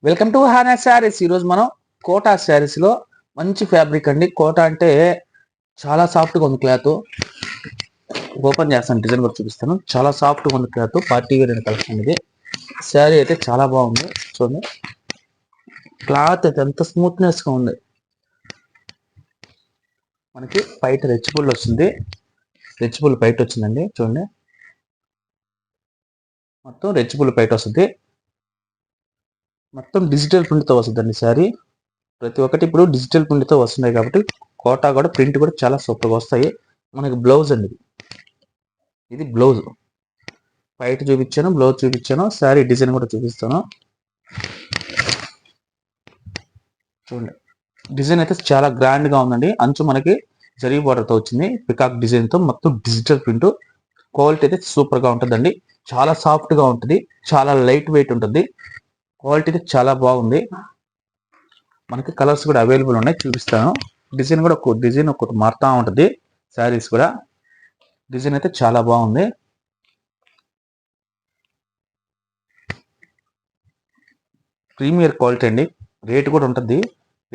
Welcome to హానా saris. ఈరోజు మనం quota శారీస్లో మంచి ఫ్యాబ్రిక్ అండి. కోటా అంటే చాలా సాఫ్ట్గా ఉంది క్లాత్. ఓపెన్ చేస్తాను, డిజైన్ కూడా చూపిస్తాను. చాలా సాఫ్ట్గా ఉంది క్లాత్. పార్టీ వేర్ అయిన కలెక్షన్ ఇది. శారీ అయితే చాలా బాగుంది. చూడండి, క్లాత్ అయితే ఎంత స్మూత్నెస్గా ఉంది. మనకి బయట రెచ్చిబుల్ వస్తుంది. రెచ్చిబుల్ బయట వచ్చిందండి. చూడండి, మొత్తం రెచ్చిబుల్ బయట వస్తుంది. మొత్తం డిజిటల్ ప్రింట్తో వస్తుందండి శారీ. ప్రతి ఒక్కటి ఇప్పుడు డిజిటల్ ప్రింట్తో వస్తున్నాయి కాబట్టి కోటా కూడా ప్రింట్ కూడా చాలా సూపర్గా వస్తాయి. మనకి బ్లౌజ్ అండి, ఇది బ్లౌజ్. బయట చూపించాను, బ్లౌజ్ చూపించాను, శారీ డిజైన్ కూడా చూపిస్తాను. చూడండి, డిజైన్ అయితే చాలా గ్రాండ్గా ఉందండి. అంచు మనకి జరీ బార్డర్తో వచ్చింది, పికాక్ డిజైన్తో. మొత్తం డిజిటల్ ప్రింట్. క్వాలిటీ అయితే సూపర్గా ఉంటుందండి. చాలా సాఫ్ట్గా ఉంటుంది, చాలా లైట్ వెయిట్ ఉంటుంది. క్వాలిటీ అయితే చాలా బాగుంది. మనకి కలర్స్ కూడా అవైలబుల్ ఉన్నాయి, చూపిస్తాను. డిజైన్ కూడా ఒక్కొక్కటి మారుతూ ఉంటుంది. శారీస్ కూడా డిజైన్ అయితే చాలా బాగుంది. ప్రీమియర్ క్వాలిటీ అండి. రేట్ కూడా ఉంటుంది.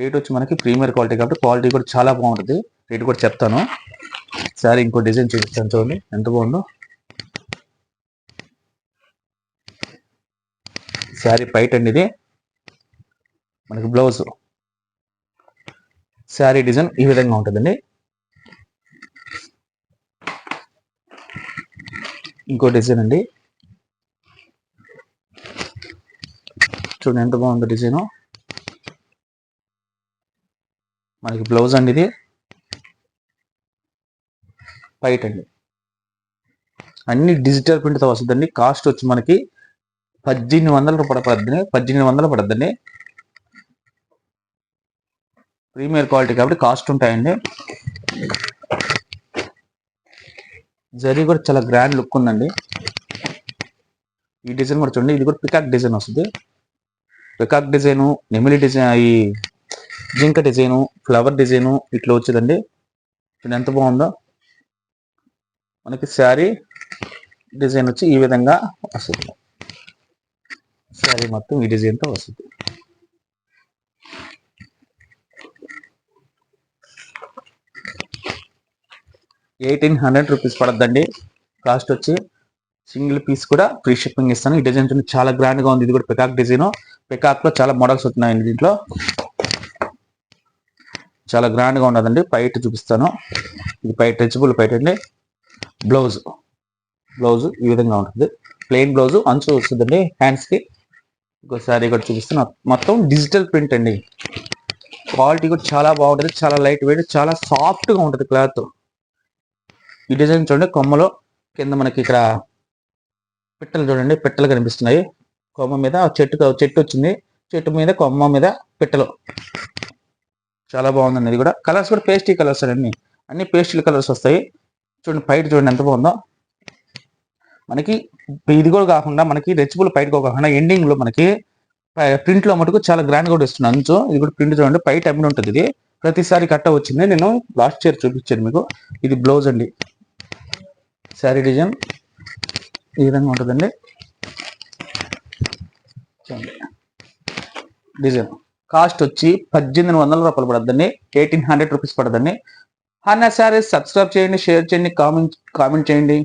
రేట్ వచ్చి మనకి ప్రీమియర్ క్వాలిటీ కాబట్టి క్వాలిటీ కూడా చాలా బాగుంటుంది. రేట్ కూడా చెప్తాను. శారీ ఇంకో డిజైన్ చూపిస్తాను, చూడండి ఎంత బాగుందో. శారీ పైట్ అండి ఇది. మనకి బ్లౌజ్. శారీ డిజైన్ ఈ విధంగా ఉంటుందండి. ఇంకో డిజైన్ అండి, చూడండి ఎంత బాగుందో డిజైన్. మనకి బ్లౌజ్ అండి ఇది. పైట్ అండి, అన్ని డిజిటల్ ప్రింట్తో వస్తుందండి. కాస్ట్ వచ్చి మనకి 1800 రూపాయలు పడుతుంది. 1800 పడుతుందండి. ప్రీమియర్ క్వాలిటీ కాబట్టి కాస్ట్ ఉంటాయండి. జరీ కూడా చాలా గ్రాండ్ లుక్ ఉందండి. ఈ డిజైన్ కూడా చూడండి, ఇది కూడా పికాక్ డిజైన్ వస్తుంది. పికాక్ డిజైను, నెమిలి డిజైన్, ఈ జింక డిజైను, ఫ్లవర్ డిజైను ఇట్లా వచ్చేదండి. చూడండి ఎంత బాగుందో. మనకి శారీ డిజైన్ వచ్చి ఈ విధంగా వస్తుంది. శారీ మొత్తం ఈ డిజైన్తో వస్తుంది. ₹1800 పడద్దండి. కాస్ట్ వచ్చి సింగిల్ పీస్ కూడా ఫ్రీ షిప్పింగ్ ఇస్తాను. ఈ డిజైన్ చూడండి చాలా గ్రాండ్గా ఉంది. ఇది కూడా పికాక్ డిజైన్. పికాక్లో చాలా మోడల్స్ వస్తున్నాయండి. దీంట్లో చాలా గ్రాండ్గా ఉన్నదండి. పైట్ చూపిస్తాను. ఇది పైట్, రెచ్చిబుల్ పైట్ అండి. బ్లౌజ్ ఈ విధంగా ఉంటుంది. ప్లెయిన్ బ్లౌజ్, అంచు వస్తుందండి హ్యాండ్స్కి. ఇంకో శారీ కూడా చూపిస్తాను. మొత్తం డిజిటల్ ప్రింట్ అండి. క్వాలిటీ కూడా చాలా బాగుంటుంది. చాలా లైట్ వెయిట్, చాలా సాఫ్ట్గా ఉంటుంది క్లాత్. ఈ డిజైన్ చూడండి, కొమ్మలో కింద మనకి ఇక్కడ పిట్టలు చూడండి, పిట్టలు కనిపిస్తున్నాయి. కొమ్మ మీద చెట్టు వచ్చింది. చెట్టు మీద కొమ్మ మీద పిట్టలు. చాలా బాగుందండి. ఇది కూడా కలర్స్ కూడా పేస్టీ కలర్స్ అండి. అన్ని పేస్టల్ కలర్స్ వస్తాయి. చూడండి పైట్ చూడండి ఎంత బాగుందో. మనకి ఇది కూడా కాకుండా మనకి రెచ్చిబుల్ పైట్ కాకుండా ఎండింగ్ లో మనకి ప్రింట్ లో మటుకు చాలా గ్రాండ్ కూడా ఇస్తుంది అంచు. ఇది కూడా ప్రింట్ చూడండి, పైట్ అమ్మిన ఉంటుంది. ఇది ప్రతిసారి కట్ట వచ్చింది. నేను లాస్ట్ ఇయర్ చూపించాను మీకు. ఇది బ్లౌజ్ అండి. శారీ డిజైన్ ఈ విధంగా ఉంటుందండి. డిజైన్ కాస్ట్ వచ్చి ₹1800 పడుతుందండి. ₹1800 పడుతుందండి. హానా శారీస్ సబ్స్క్రైబ్ చేయండి, షేర్ చేయండి, కామెంట్ చేయండి.